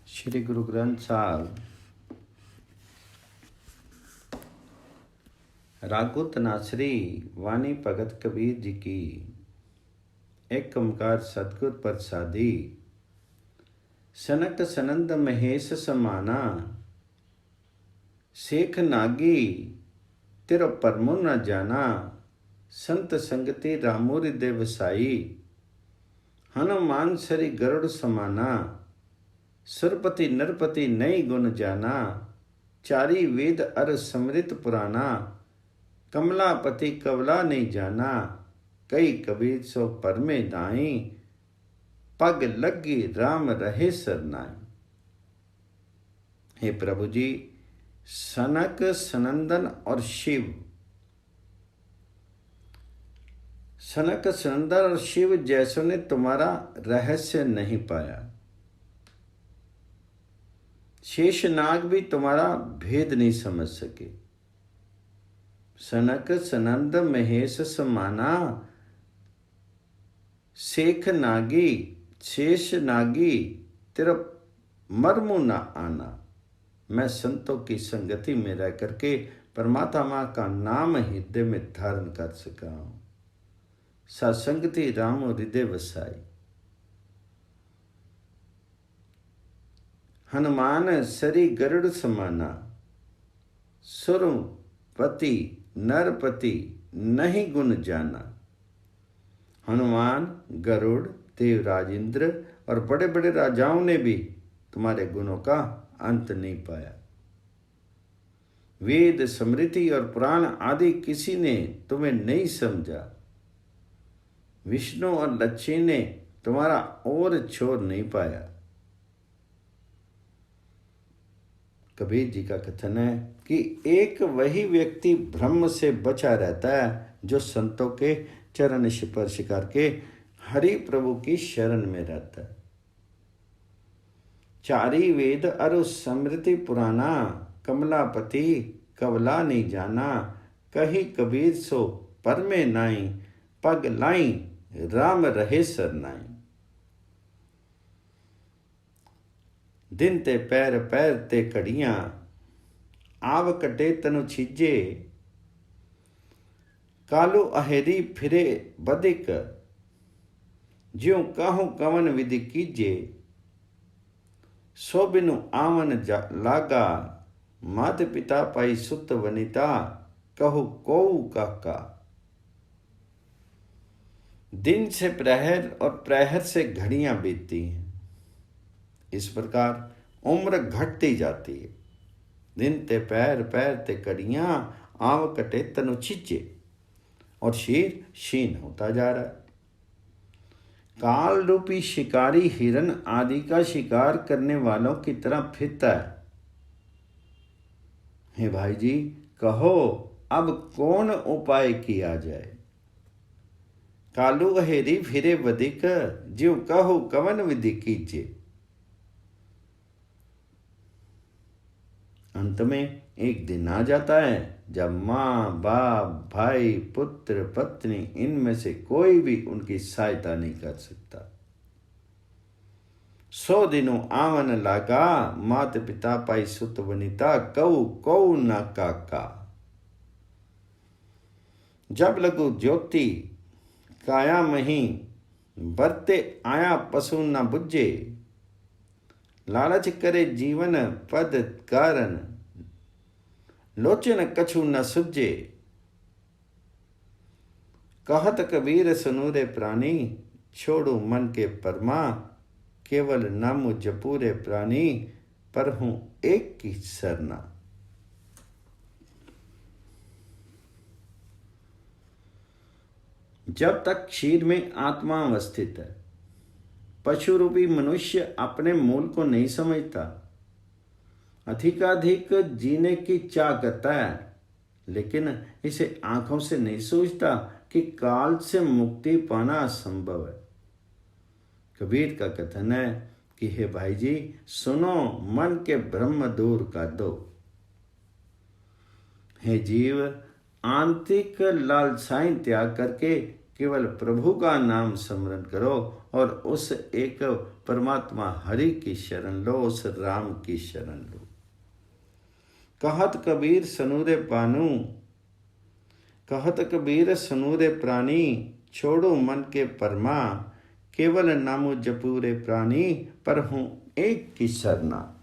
श्री गुरु ग्रंथ साहब रागो तनासरी वाणी भगत कबीर जी की। एक ओंकार सतगुर प्रसादी। सनक सनंद महेश समाना, शेख नागी तिरो परमो न जाना। संत संगति रामो हृदय वसाई, हनुमान सरी गरुड़ समाना। सुरपति नरपति नई गुण जाना, चारी वेद अर समृत पुराना। कमलापति कवला नहीं जाना, कई कबीर सो परमे दाई। पग लगी राम रहे सरनाई। हे प्रभु जी, सनक सनंदन और शिव, सनक सनंदन और शिव जैसों ने तुम्हारा रहस्य नहीं पाया। शेषनाग भी तुम्हारा भेद नहीं समझ सके। सनक सनंद महेश समाना, शेख नागी शेष नागी तेरा मर्मु न आना। मैं संतों की संगति में रह करके परमात्मा का नाम हृदय में धारण कर सका हूं। सत्संगति राम हृदय वसाई। हनुमान सरी गरुड़ समाना, सुरपति नरपति नहीं गुण जाना। हनुमान, गरुड़, देवराज इंद्र और बड़े बड़े राजाओं ने भी तुम्हारे गुणों का अंत नहीं पाया। वेद, स्मृति और पुराण आदि किसी ने तुम्हें नहीं समझा। विष्णु और लक्ष्मी ने तुम्हारा और छोर नहीं पाया। कबीर जी का कथन है कि एक वही व्यक्ति ब्रह्म से बचा रहता है जो संतों के चरण स्पर्श करके हरि प्रभु की शरण में रहता है। चारी वेद अरु समृति पुराना, कमलापति कवला नहीं जाना। कही कबीर सो परमे नाई, पग लाई राम रहे सरनाई। दिन ते पैर पैर ते कड़ियां, आव कटे तनु छीजे। कालू अहेरी फिरे बदिक, ज्यों कहूं कवन विधि कीजे। सो बिनु आवन लागा, मात पिता पाई सुत वनिता। कहु कोऊ काका। दिन से प्रहर और प्रहर से घड़ियां बीतती हैं। इस प्रकार उम्र घटती जाती है। दिन ते पैर पैर ते कड़ियां, आव कटे तनु छिचे। और शरीर क्षीण होता जा रहा है। काल रूपी शिकारी हिरन आदि का शिकार करने वालों की तरह फिरता है। हे भाई जी, कहो अब कौन उपाय किया जाए। कालू अहेरी फिरे बदिक, ज्यों कहो कवन विधि कीजिए। अंत में एक दिन आ जाता है जब माँ, बाप, भाई, पुत्र, पत्नी इनमें से कोई भी उनकी सहायता नहीं कर सकता। 100 दिनों आवन लागा, मात पिता पाई सुत वनिता। कऊ कऊ न काका। जब लगु ज्योति काया मही, बरते आया पशु न बुझे। लालच करे जीवन पद कारण, लोचन कछु न सुझे। कहत कबीर सुनु रे प्राणी, छोड़ू मन के परमा। केवल नाम जपूरे प्राणी, पर हूं एक की सरना। जब तक क्षीर में आत्मा अवस्थित है, पशु रूपी मनुष्य अपने मूल को नहीं समझता। अधिकाधिक जीने की चाह करता है, लेकिन इसे आंखों से नहीं सोचता कि काल से मुक्ति पाना असंभव है। कबीर का कथन है कि हे भाई जी, सुनो, मन के भ्रम दूर कर दो। हे जीव, आंतरिक लालसाएं त्याग करके केवल प्रभु का नाम स्मरण करो और उस एक परमात्मा हरि की शरण लो, उस राम की शरण लो। कहत कबीर सनूरे पानू, कहत कबीर सनूरे प्राणी, छोड़ो मन के परमा, केवल नामो जपूरे प्राणी, पर हूं एक की सरना।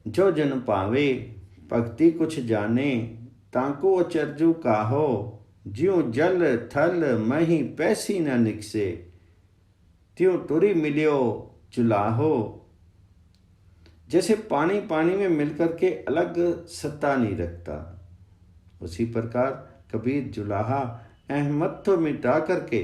जो जन पावे भक्ति कुछ जाने, ताको अचरजु काहो, ज्यों जल थल मही पैसी न निकसे, त्यों तुरी मिलियो चुलाहो। जैसे पानी पानी में मिलकर के अलग सत्ता नहीं रखता, उसी प्रकार कबीर जुलाहा अहमत्व मिटा करके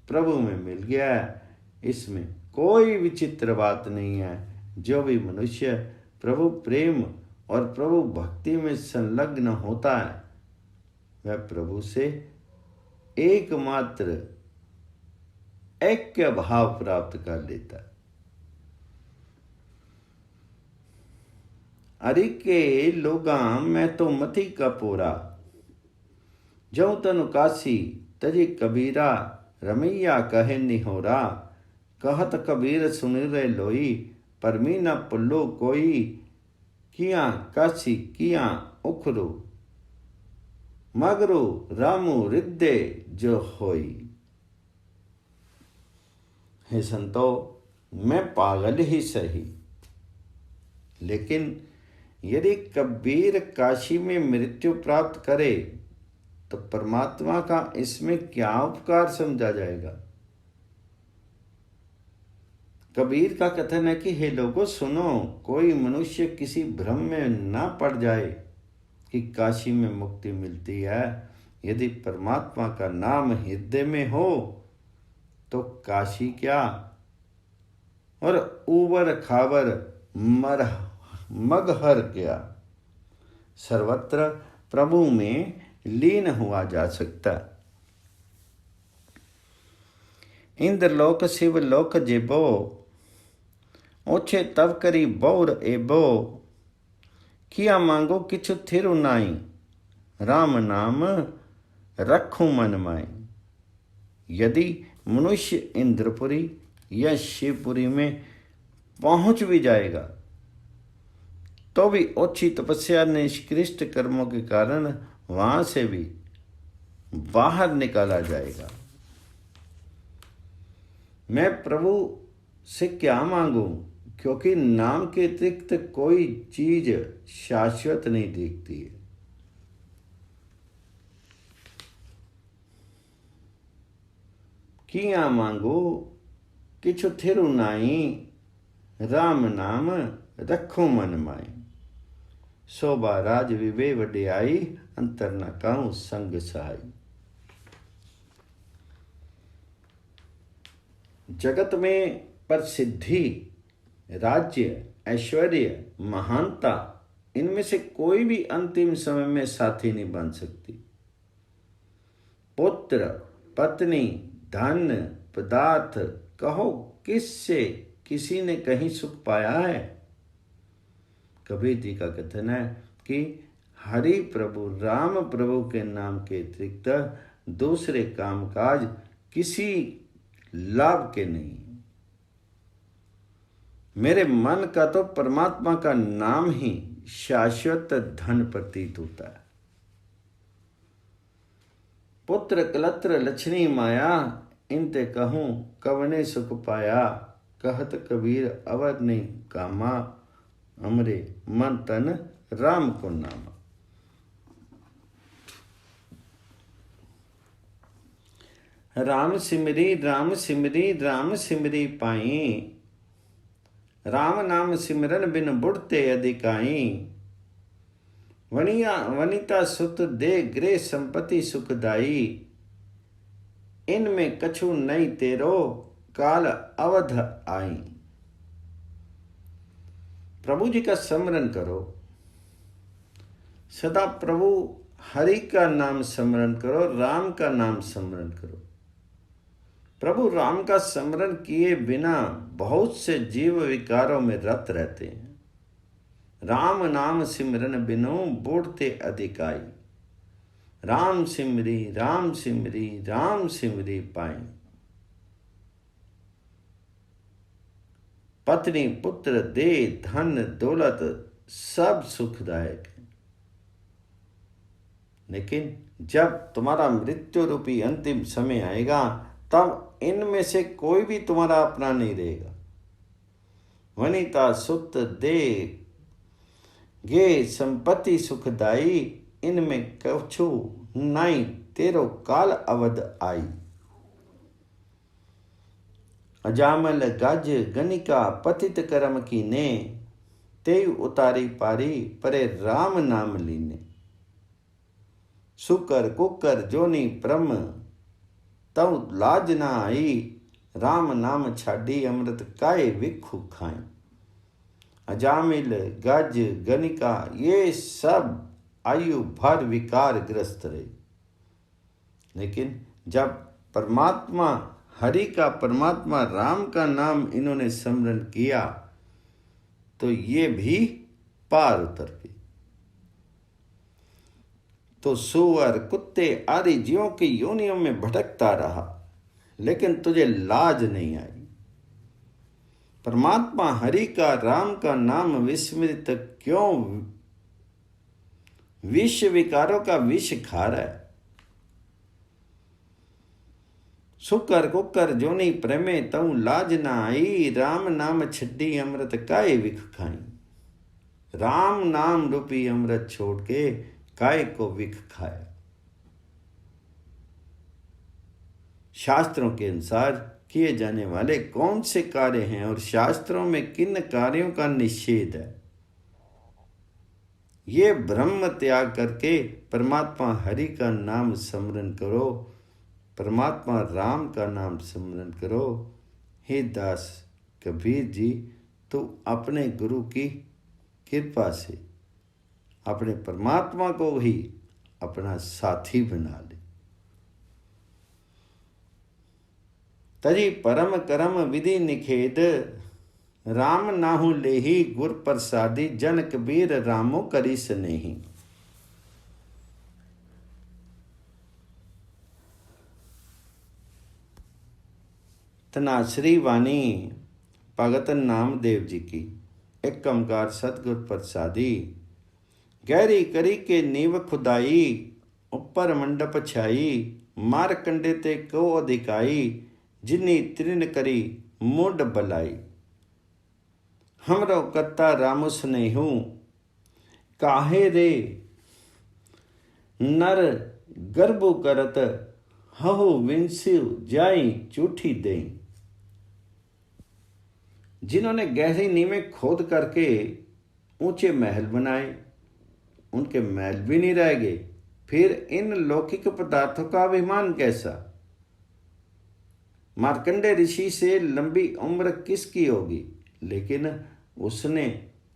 प्रभु में मिल गया है। इसमें कोई विचित्र बात नहीं है। जो भी मनुष्य प्रभु प्रेम और प्रभु भक्ति में संलग्न होता है, वह प्रभु से एकमात्र ऐक्य भाव प्राप्त कर लेता है। अरि के लोगा मैं तो मति का पोरा, जौ तनु काशी तजी कबीरा, रमैया कहे निहोरा, कहत कबीर सुनिरे लोई, परमी न पुल्लो कोई, किया काशी किया उखरो, मगरो रामू रिद्धे जो होई। हे संतो, मैं पागल ही सही, लेकिन यदि कबीर काशी में मृत्यु प्राप्त करे तो परमात्मा का इसमें क्या उपकार समझा जाएगा। कबीर का कथन है कि हे लोगों सुनो, कोई मनुष्य किसी भ्रम में ना पड़ जाए कि काशी में मुक्ति मिलती है। यदि परमात्मा का नाम हृदय में हो तो काशी क्या और ऊबर खाबर मगहर क्या, सर्वत्र प्रभु में लीन हुआ जा सकता। इंद्रलोक शिवलोक जेबो, ओछे तब करी बौर एबो, किया मांगो किछु थिरु नाई, राम नाम रखूं मन माई। यदि मनुष्य इंद्रपुरी या शिवपुरी में पहुंच भी जाएगा तो भी ओछी तपस्या निष्कृष्ट कर्मों के कारण वहां से भी बाहर निकाला जाएगा। मैं प्रभु से क्या मांगू, क्योंकि नाम के अतिरिक्त कोई चीज शाश्वत नहीं दिखती है। किया मांगो किछु थिरु नाई, राम नाम रखो मन माई। शोभा राज विवे वडियाई, अंतर न कहूं संग सहाई। जगत में प्रसिद्धि, राज्य, ऐश्वर्य, महानता, इनमें से कोई भी अंतिम समय में साथी नहीं बन सकती। पुत्र, पत्नी, धन, पदार्थ, कहो किससे किसी ने कहीं सुख पाया है। कबीर जी का कथन है कि हरि प्रभु राम प्रभु के नाम के अतिरिक्त दूसरे कामकाज किसी लाभ के नहीं। मेरे मन का तो परमात्मा का नाम ही शाश्वत धन प्रतीत होता है। पुत्र कलत्र लक्ष्मी माया, इनते कहूं कवने सुख पाया। कहत कबीर अवर नहीं कामा, हमरे मन तन राम को नामा। राम सिमरी राम सिमरी राम सिमरी पाई, राम नाम सिमरन बिन बुढ़ते अधिकाई। वनिता सुत दे गृह संपत्ति सुखदाई, इनमें कछु नहीं तेरो काल अवध आई। प्रभु जी का स्मरण करो, सदा प्रभु हरि का नाम स्मरण करो, राम का नाम स्मरण करो। प्रभु राम का स्मरण किए बिना बहुत से जीव विकारों में रत रहते हैं। राम नाम सिमरन बिनो बोड़ते अधिकाई। राम सिमरी राम सिमरी राम सिमरी पाई। पत्नी पुत्र दे धन दौलत सब सुखदायक है, लेकिन जब तुम्हारा मृत्यु रूपी अंतिम समय आएगा तब इनमें से कोई भी तुम्हारा अपना नहीं रहेगा। वनिता सुत दे गे संपत्ति सुखदाई, इनमें कछु नाई तेरो काल अवध आई। अजामल गज गनिका पतित कर्म की ने, तेयु उतारी पारी परे राम नाम लीने। सुकर कुकर जोनी ब्रह्म तव लाज ना आई, राम नाम छाडी अमृत काए विखु खाए। अजामिल गज गनिका ये सब आयु भर विकार ग्रस्त रहे, लेकिन जब परमात्मा हरि का परमात्मा राम का नाम इन्होंने स्मरण किया तो ये भी पार उतर गए। तो सुअर कुत्ते आदि जीवों की योनियों में भटकता रहा, लेकिन तुझे लाज नहीं आई। परमात्मा हरि का राम का नाम विस्मृत क्यों विष विकारों का विष खा रहा है। सुकर कुकर जोनी प्रेमे तऊ लाज ना आई, राम नाम छड्डी अमृत काए विख खाई। राम नाम रूपी अमृत छोड़ के काय को विख खाया। शास्त्रों के अनुसार किए जाने वाले कौन से कार्य हैं और शास्त्रों में किन कार्यों का निषेध है, ये ब्रह्म त्याग करके परमात्मा हरि का नाम स्मरण करो, परमात्मा राम का नाम स्मरण करो। हे दास कबीर जी, तो अपने गुरु की कृपा से अपने परमात्मा को ही अपना साथी बना ले। तजी परम करम विधि निखेद, राम नाहु लेही गुर प्रसादी, जन कबीर रामो करी स्नेही। तनाश्री वाणी भगत नामदेव जी की। एक ओंकार सतगुर प्रसादी। गहरी करी के नीव खुदाई, ऊपर मंडप छाई, मार कंडे ते को अधिकाई, जिन्नी तृण करी मुड बलाई। हमरो कत्ता राम स्नेहू, काहे रे नर गर्भु करत, हहु विंसिव जाई चूठी देई। जिन्होंने गहरी नींवें खोद करके ऊंचे महल बनाए, उनके महल भी नहीं रह गए, फिर इन लौकिक पदार्थों का अभिमान कैसा। मार्कंडे ऋषि से लंबी उम्र किसकी होगी, लेकिन उसने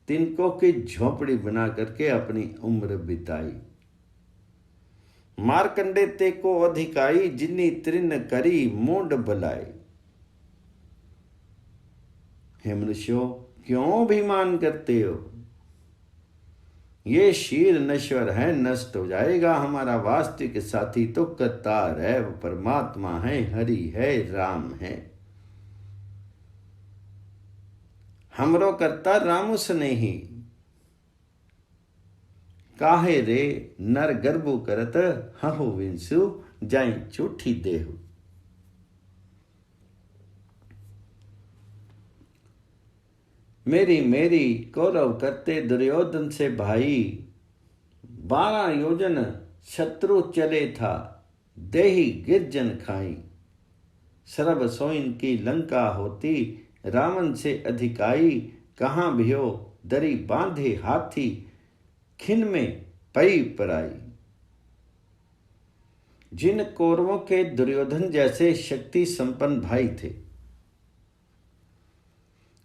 तिनकों की झोपड़ी बना करके अपनी उम्र बिताई। मार्कंडे ते को अधिकाई, जिन्नी तृण करी मूड भलाई। हे मनुष्यों, क्यों अभिमान करते हो, ये शीर नश्वर है, नष्ट हो जाएगा। हमारा वास्तविक साथी तो कतार है, वो परमात्मा है, हरि है, राम है। हमरो करता राम स्नेही, काहे रे नर गर्भु करत, हहु विंसु जाई चूठी देहु। मेरी मेरी कौरव करते दुर्योधन से भाई, 12 योजन शत्रु चले था, देही गिरजन खाई। सरब सोइन की लंका होती, रावण से अधिकाई। कहाँ भयो दरी बांधे हाथी, खिन में पई पराई। जिन कौरवों के दुर्योधन जैसे शक्ति संपन्न भाई थे,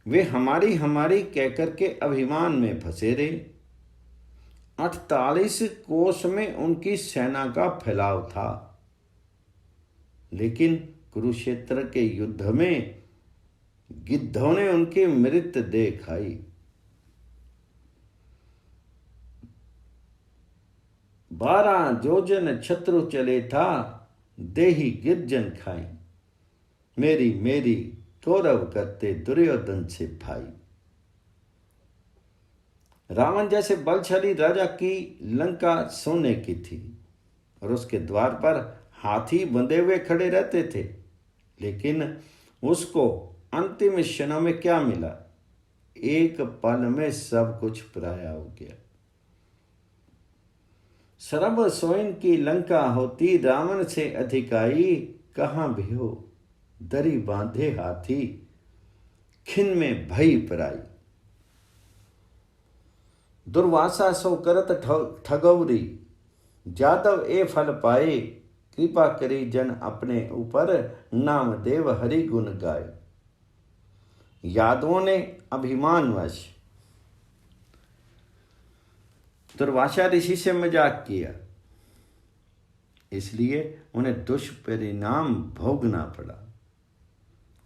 वे हमारी हमारी कहकर के अभिमान में फंसे रहे। 48 कोस में उनकी सेना का फैलाव था, लेकिन कुरुक्षेत्र के युद्ध में गिद्धों ने उनकी मृत देह खाई। 12 जोजन शत्रु चले था, देही गिरजन खाई। मेरी मेरी कौरव करते दुर्योधन से भाई। रावण जैसे बलशाली राजा की लंका सोने की थी और उसके द्वार पर हाथी बंधे हुए खड़े रहते थे, लेकिन उसको अंतिम क्षणों में क्या मिला? एक पल में सब कुछ पराया हो गया। सर्व सोइन की लंका होती, रावण से अधिकाई। कहाँ भी हो दरी बांधे हाथी, खिन में भई पराई। दुर्वासा सो करत ठगौरी, जादव ए फल पाए। कृपा करी जन अपने ऊपर, नाम देव हरि गुण गाए। यादवों ने अभिमानवश दुर्वासा ऋषि से मजाक किया, इसलिए उन्हें दुष्परिणाम भोगना पड़ा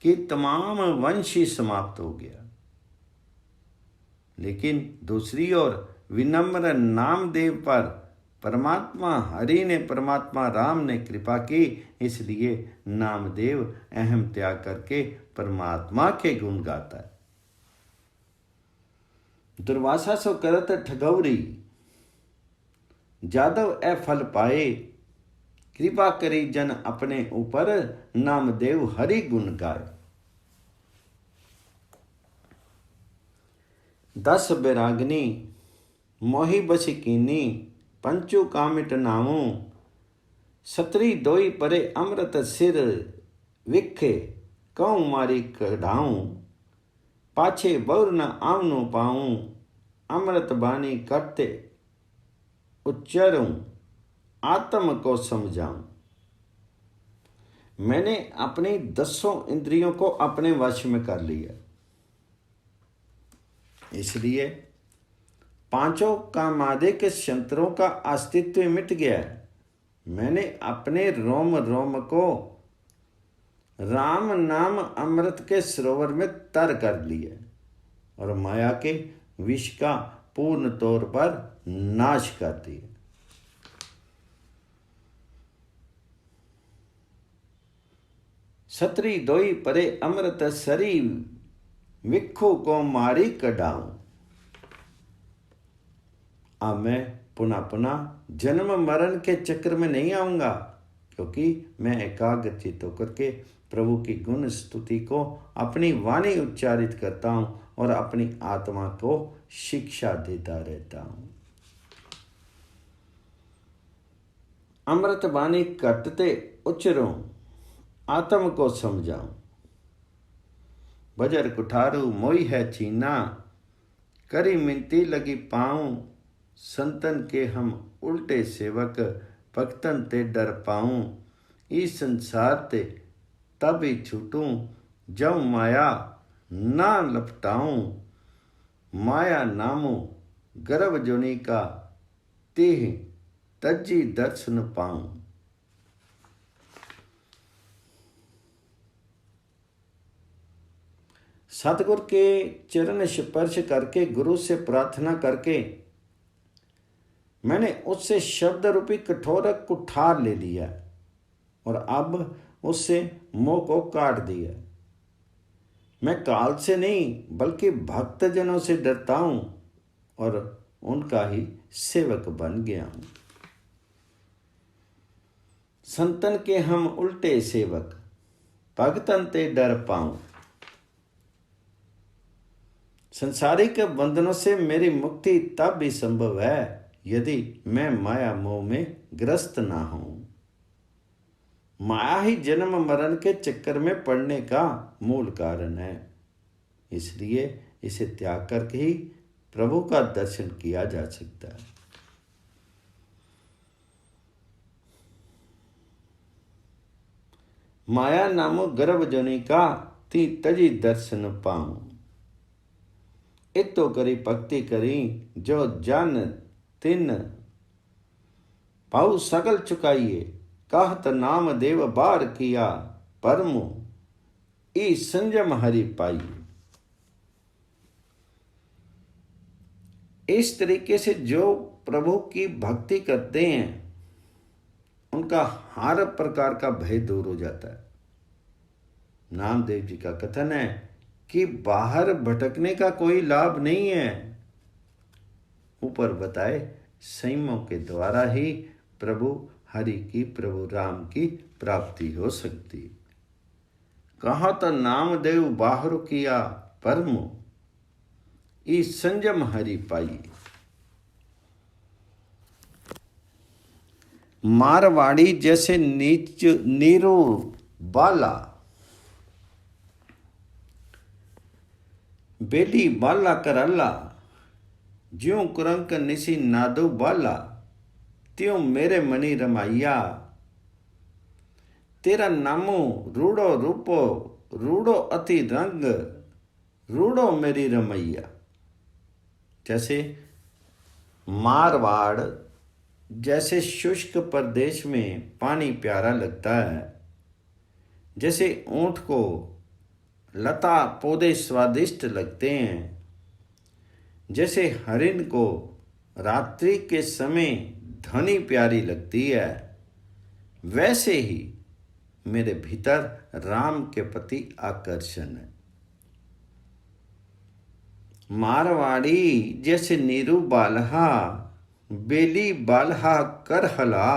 कि तमाम वंश ही समाप्त हो गया। लेकिन दूसरी ओर विनम्र नामदेव पर परमात्मा हरि ने, परमात्मा राम ने कृपा की, इसलिए नामदेव अहम त्याग करके परमात्मा के गुण गाता है। दुर्वासा सो करत ठगौरी, जादव ए फल पाए। कृपा करी जन अपने ऊपर, नामदेव हरि गुण गाए। 10 बैरागनी मोहि बस कीनी, पंचु कामिट नामू। सतरी दोई परे अमृत सिर, विखे कऊ मारी कढ़ाऊं। पाछे बौर न आवनु पाऊं, अमृत बानी करते उच्चरूं। आत्म को समझाऊं। मैंने अपनी 10 इंद्रियों को अपने वश में कर लिया, इसलिए 5 कामादिक यंत्रों का अस्तित्व मिट गया है। मैंने अपने रोम रोम को राम नाम अमृत के सरोवर में तर कर लिया और माया के विष का पूर्ण तौर पर नाश कर दिया। सतरी दोई परे अमृत सरी, विखो को मारी कढ़ाऊं। अब मैं पुनः पुनः जन्म मरण के चक्र में नहीं आऊंगा, क्योंकि मैं एकाग्रचित होकर के प्रभु की गुण स्तुति को अपनी वाणी उच्चारित करता हूं और अपनी आत्मा को शिक्षा देता रहता हूं। अमृत वाणी कटते उच्चरूं, आत्म को समझाऊं। बजर कुठारू मोई है चीना, करी मिनती लगी पाऊं। संतन के हम उल्टे सेवक, भक्तन ते डर पाऊं। इस संसार ते तब ही छूटूं, जब माया ना लपटाऊं। माया नामो गर्भ जोनी का, तेह तज्जी दर्शन पाऊं। सतगुर के चरण स्पर्श करके, गुरु से प्रार्थना करके मैंने उससे शब्द रूपी कठोर कुठार ले लिया और अब उससे मोह को काट दिया। मैं काल से नहीं बल्कि भक्तजनों से डरता हूं और उनका ही सेवक बन गया हूं। संतन के हम उल्टे सेवक, भक्तन ते डर पाऊं। संसारिक बंधनों से मेरी मुक्ति तब भी संभव है यदि मैं माया मोह में ग्रस्त ना हूं। माया ही जन्म मरण के चक्कर में पड़ने का मूल कारण है, इसलिए इसे त्याग करके ही प्रभु का दर्शन किया जा सकता है। माया नामो गर्भ जोनी का, ती तजी दर्शन पाऊं। इतो करी भक्ति करी, जो जन तिन पाऊ सकल चुकाइए। कहत नाम देव बार किया, परमु ई संयम हरि पाई। इस तरीके से जो प्रभु की भक्ति करते हैं उनका हर प्रकार का भय दूर हो जाता है। नामदेव जी का कथन है कि बाहर भटकने का कोई लाभ नहीं है, ऊपर बताए संयमों के द्वारा ही प्रभु हरि की, प्रभु राम की प्राप्ति हो सकती। कहा तो नामदेव बाहर किया परम, ई संयम हरि पाई। मारवाड़ी जैसे नीच नीरो बाला, बेली बाला करला, ज्यों कुरंक निसी नादो बाला, त्यों मेरे मनी रमाइया। तेरा नामो रूड़ो रूपो, रूड़ो अति रंग, रूड़ो मेरी रमैया। जैसे मारवाड़ जैसे शुष्क प्रदेश में पानी प्यारा लगता है, जैसे ऊंट को लता पौधे स्वादिष्ट लगते हैं, जैसे हरिण को रात्रि के समय ध्वनि प्यारी लगती है, वैसे ही मेरे भीतर राम के प्रति आकर्षण है। मारवाड़ी जैसे नीरू बालहा, बेली बालहा करहला,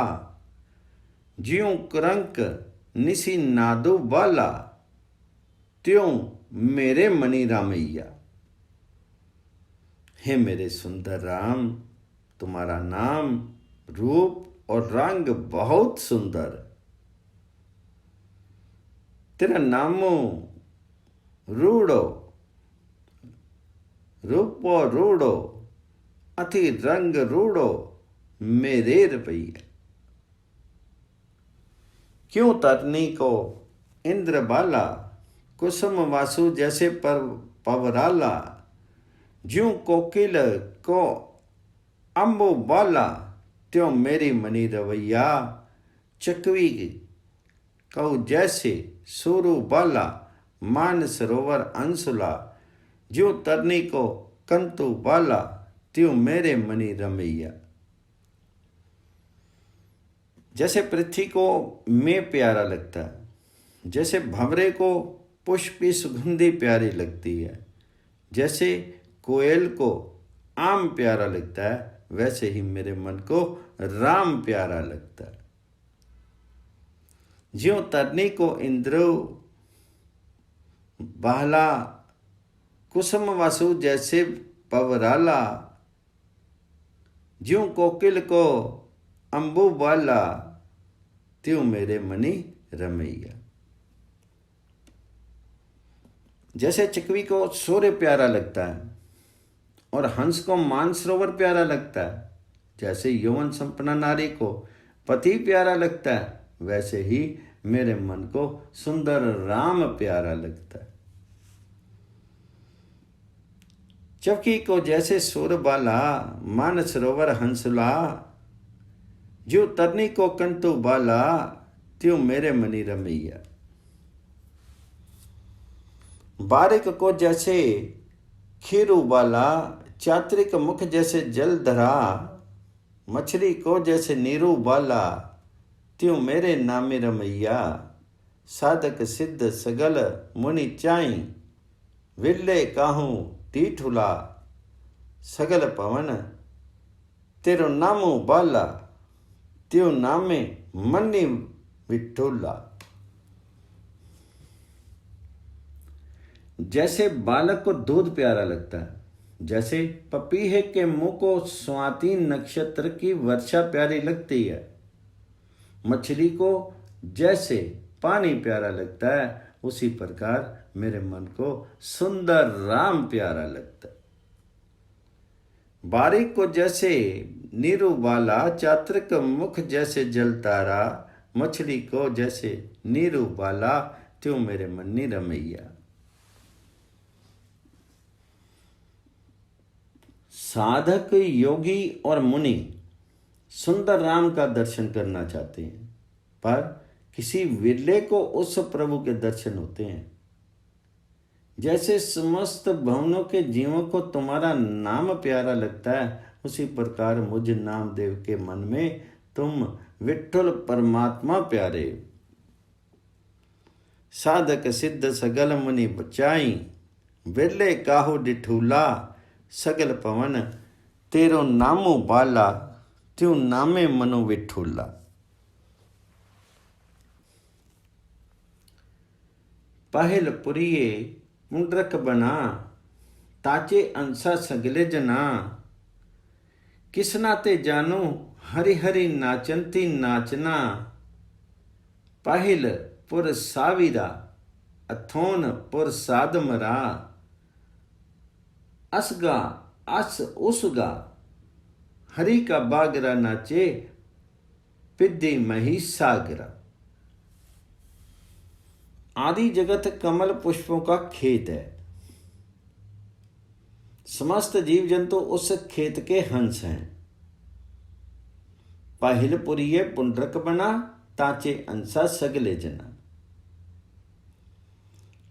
ज्यों करंक निसी नादो बाला, त्यों मेरे मनी रामैया। हे मेरे सुंदर राम, तुम्हारा नाम, रूप और रंग बहुत सुंदर। तेरा नामो रूड़ो, रूपो रूड़ो, अति रंग रूड़ो मेरे रवैया। क्यों तरनी को इंद्र बाला, कुसुम वासु जैसे पर पवराला, ज्यों कोकिल को अम्बो बाला, त्यों मेरी मनी रवैया। चकवी कौ जैसे सूरु बाला, मान सरोवर अंशुला, ज्यों तरनी को कंतु बाला, त्यों मेरे मनी रमैया। जैसे पृथ्वी को मैं प्यारा लगता है, जैसे भंवरे को पुष्पी सुगंधी प्यारी लगती है, जैसे कोयल को आम प्यारा लगता है, वैसे ही मेरे मन को राम प्यारा लगता है। ज्यों तरनी को इंद्रो बाला, कुसुम वासु जैसे पवराला, ज्यों कोकिल को अम्बु बाला, त्यों मेरे मनी रमैया। जैसे चकवी को सूर्य प्यारा लगता है और हंस को मानसरोवर प्यारा लगता है, जैसे यौवन संपन्न नारी को पति प्यारा लगता है, वैसे ही मेरे मन को सुंदर राम प्यारा लगता है। चवकी को जैसे सूरबाला, मानसरोवर हंसला, जो तरनी को कंतु बाला, त्यों मेरे मनी रमैया। बारिक को जैसे खीरू बाला, चात्रिक मुख जैसे जल धरा, मछली को जैसे नीरू बाला, त्यों मेरे नामे रमैया। साधक सिद्ध सगल मुनि चाई, विरले काहू टीठुला, सगल पवन तेरो नामो बाला, त्यों नामे मन्नी विठुला। जैसे बालक को दूध प्यारा लगता है, जैसे पपीहे के मुंह को स्वाति नक्षत्र की वर्षा प्यारी लगती है, मछली को जैसे पानी प्यारा लगता है, उसी प्रकार मेरे मन को सुंदर राम प्यारा लगता है। बारिक को जैसे नीरू बाला, चात्रिक मुख जैसे जल तारा, मछली को जैसे नीरू बाला, त्यों मेरे मन्नी रमैया। साधक, योगी और मुनि सुंदर राम का दर्शन करना चाहते हैं, पर किसी विरले को उस प्रभु के दर्शन होते हैं। जैसे समस्त भवनों के जीवों को तुम्हारा नाम प्यारा लगता है, उसी प्रकार मुझ नामदेव के मन में तुम विठ्ठल परमात्मा प्यारे। साधक सिद्ध सगल मुनि बचाई, बिरले काहू डिठूला, सगल पवन तेरो नामो बाला, त्यों नामे मनो विठूला। पहल पुरिये मुंड्रक बना, ताचे अंसा सगले जना, किसना ते जानो हरि हरि नाचंती नाचना। पहल पुर साविरा, अथोन पुर साधमरा, असगा अस उसगा, हरि का बागरा नाचे, पिद्दी मही सागरा। आदि जगत कमल पुष्पों का खेत है, समस्त जीव जंतु उस खेत के हंस हैं। पाहिल पुरिये पुंड्रक बना, ताचे अंसा सगले जना।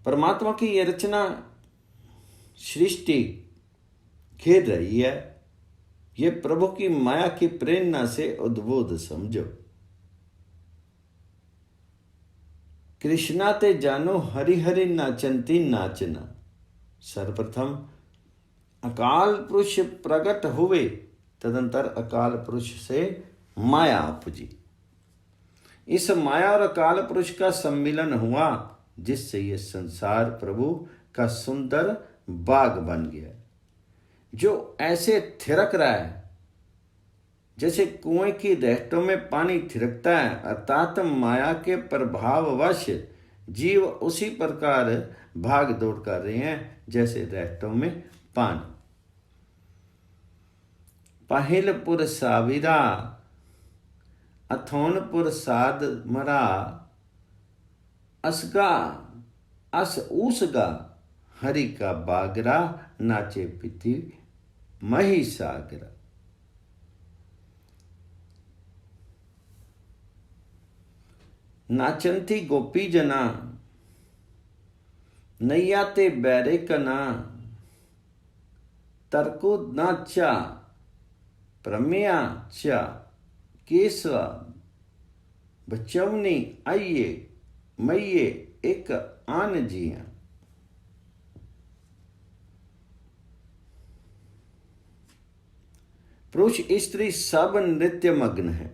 परमात्मा की यह रचना सृष्टि खेल रही है, ये प्रभु की माया की प्रेरणा से उद्बोध समझो। कृष्णा ते जानो हरि हरि नाचंती नाचना। सर्वप्रथम अकाल पुरुष प्रकट हुए, तदंतर अकाल पुरुष से माया उपजी। इस माया और अकाल पुरुष का सम्मिलन हुआ, जिससे यह संसार प्रभु का सुंदर बाग बन गया, जो ऐसे थिरक रहा है जैसे कुएं की रहटों में पानी थिरकता है। अर्थात माया के प्रभाववश जीव उसी प्रकार भाग दौड़ कर रहे हैं जैसे रहटों में पानी। पहिलपुर साविरा, अथोनपुर साध मरा, असगा अस ऊसगा, हरि का बागरा, नाचे पिति मही सागरा। नाचंती गोपी जना, नैया ते बैरे कना, तरको नाचा प्रमेया चा, केसवा बचवनी आइये मैये एक आन जिया। पुरुष स्त्री सब नृत्य मग्न है।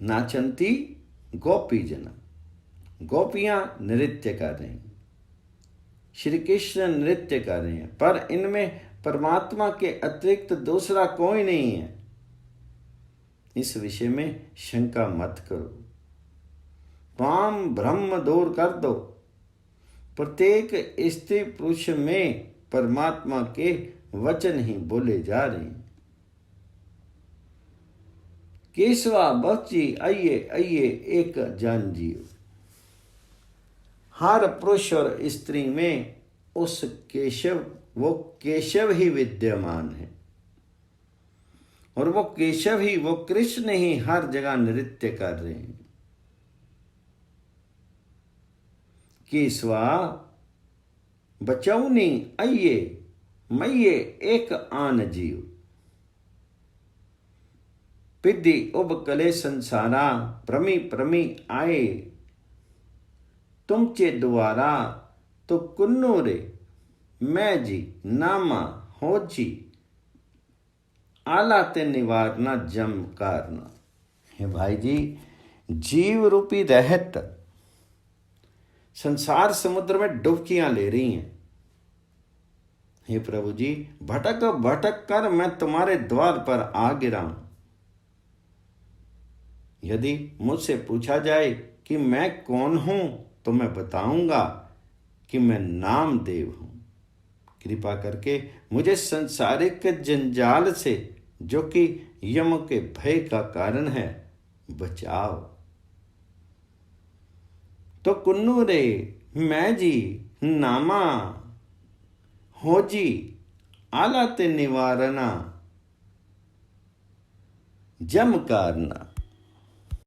नाचंती गोपी जना, गोपियां नृत्य कर रही हैं, श्री कृष्ण नृत्य कर रहे हैं, पर इनमें परमात्मा के अतिरिक्त दूसरा कोई नहीं है। इस विषय में शंका मत करो, काम भ्रम दूर कर दो। प्रत्येक स्त्री पुरुष में परमात्मा के वचन ही बोले जा रहे हैं। केशवा बच्ची आइये आइये एक जान जीव। हर पुरुष और स्त्री में उस केशव, वो केशव ही विद्यमान है, और वो केशव ही, वो कृष्ण ही हर जगह नृत्य कर रहे हैं। केशवा बचौनी आइये मैये एक आन जीव। पिद्धि उब कले संसारा, प्रमी प्रमी आए तुम चे द्वारा, तो कुन्नू रे मैं जी नामा हो जी, आला ते निवारना जम कारना। हे भाई जी, जीव रूपी रहत संसार समुद्र में डुबकियां ले रही हैं। हे प्रभु जी, भटक भटक कर मैं तुम्हारे द्वार पर आ गिरा हूं। यदि मुझसे पूछा जाए कि मैं कौन हूं, तो मैं बताऊंगा कि मैं नामदेव हूं। कृपा करके मुझे संसारिक जंजाल से, जो कि यम के भय का कारण है, बचाओ। तो कुन्नू रे मैं जी नामा हो जी, आला ते निवारना जम कारना।